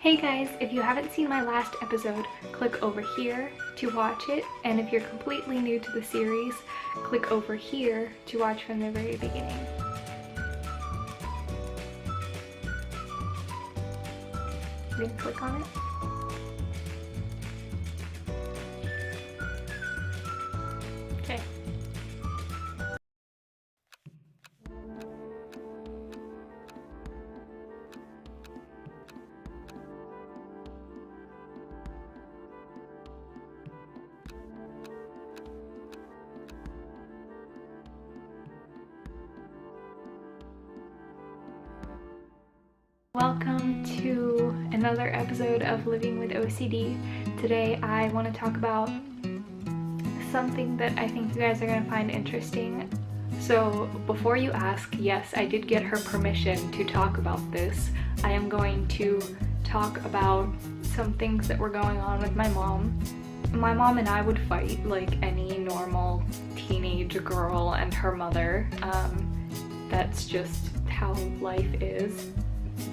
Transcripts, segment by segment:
Hey guys, if you haven't seen my last episode, click over here to watch it, and if you're completely new to the series, click over here to watch from the very beginning. I'm gonna click on it. Okay. Welcome to another episode of Living with OCD. Today I want to talk about something that I think you guys are going to find interesting. So before you ask, yes, I did get her permission to talk about this. I am going to talk about some things that were going on with my mom. My mom and I would fight like any normal teenage girl and her mother. That's just how life is.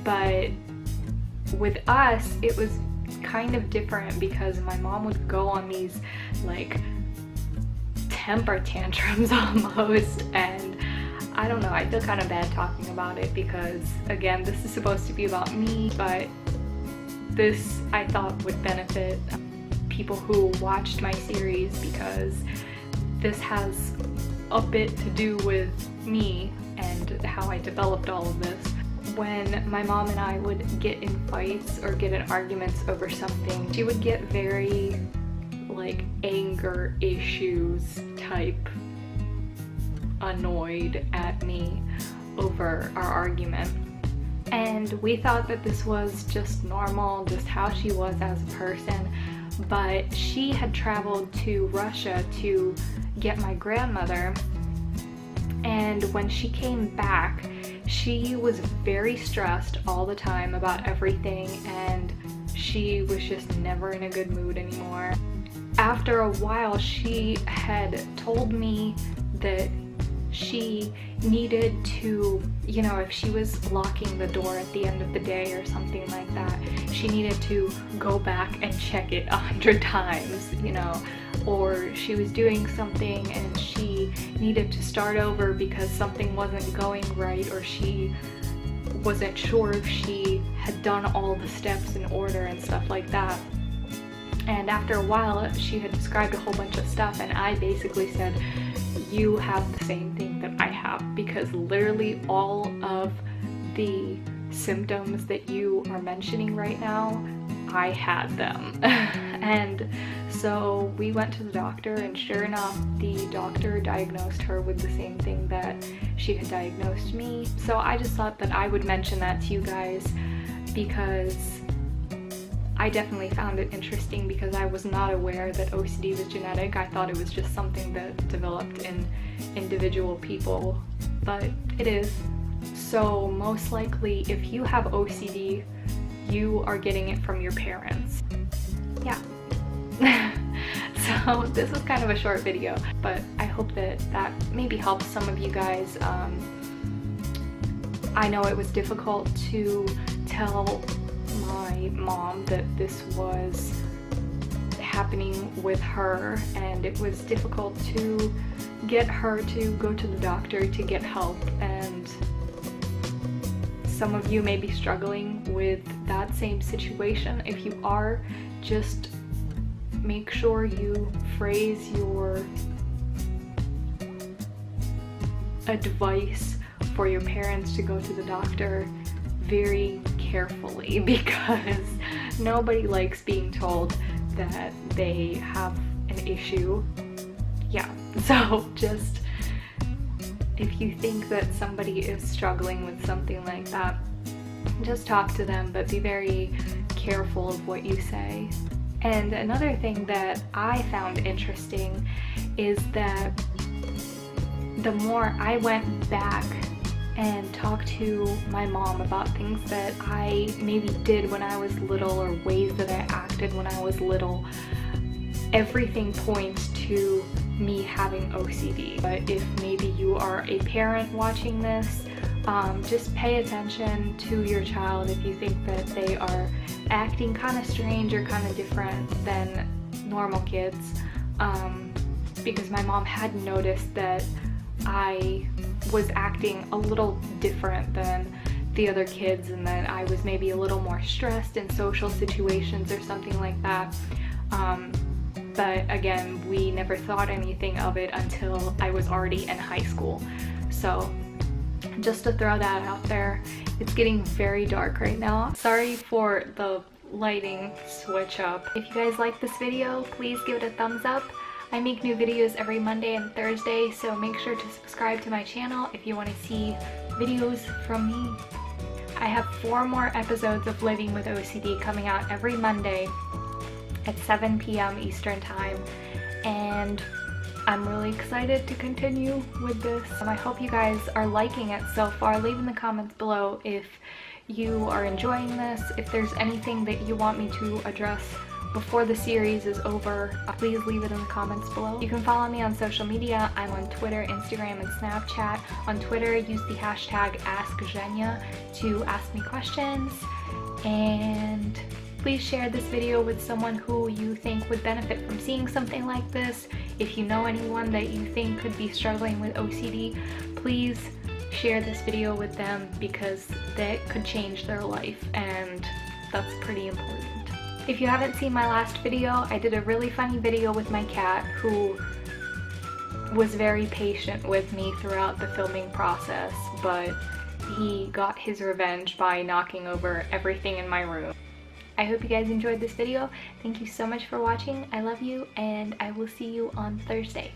But with us, it was kind of different because my mom would go on these like temper tantrums almost, and I don't know, I feel kind of bad talking about it because again, this is supposed to be about me, but this I thought would benefit people who watched my series because this has a bit to do with me and how I developed all of this. When my mom and I would get in fights or get in arguments over something, she would get very like anger issues type annoyed at me over our argument. And we thought that this was just normal, just how she was as a person. But she had traveled to Russia to get my grandmother, and when she came back, she was very stressed all the time about everything, and she was just never in a good mood anymore. After a while, she had told me that she needed to, you know, if she was locking the door at the end of the day or something like that, she needed to go back and check it 100 times, you know, or she was doing something and she needed to start over because something wasn't going right, or she wasn't sure if she had done all the steps in order and stuff like that. And after a while, she had described a whole bunch of stuff, and I basically said, you have the same thing that I have, because literally all of the symptoms that you are mentioning right now, I had them. And so we went to the doctor, and sure enough, the doctor diagnosed her with the same thing that she had diagnosed me. So I just thought that I would mention that to you guys because I definitely found it interesting, because I was not aware that OCD was genetic. I thought it was just something that developed in individual people, but it is. So most likely, if you have OCD, you are getting it from your parents. Yeah. So this was kind of a short video, but I hope that that maybe helps some of you guys. I know it was difficult to tell my mom that this was happening with her, and it was difficult to get her to go to the doctor to get help, and some of you may be struggling with that same situation. If you are, just make sure you phrase your advice for your parents to go to the doctor very carefully, because nobody likes being told that they have an issue. Yeah, so just if you think that somebody is struggling with something like that, just talk to them, but be very careful of what you say. And another thing that I found interesting is that the more I went back and talked to my mom about things that I maybe did when I was little, or ways that I acted when I was little, everything points to me having OCD. But if maybe you are a parent watching this, just pay attention to your child if you think that they are acting kind of strange or kind of different than normal kids, because my mom had noticed that I was acting a little different than the other kids, and that I was maybe a little more stressed in social situations or something like that. But again, we never thought anything of it until I was already in high school. So just to throw that out there, it's getting very dark right now. Sorry for the lighting switch up. If you guys like this video, please give it a thumbs up. I make new videos every Monday and Thursday, so make sure to subscribe to my channel if you want to see videos from me. I have 4 more episodes of Living with OCD coming out every Monday at 7 p.m. Eastern Time, and I'm really excited to continue with this. I hope you guys are liking it so far. Leave in the comments below if you are enjoying this. If there's anything that you want me to address before the series is over, please leave it in the comments below. You can follow me on social media. I'm on Twitter, Instagram, and Snapchat. On Twitter, use the hashtag AskZhenya to ask me questions. And please share this video with someone who you think would benefit from seeing something like this. If you know anyone that you think could be struggling with OCD, please share this video with them, because that could change their life, and that's pretty important. If you haven't seen my last video, I did a really funny video with my cat, who was very patient with me throughout the filming process, but he got his revenge by knocking over everything in my room. I hope you guys enjoyed this video. Thank you so much for watching. I love you, and I will see you on Thursday.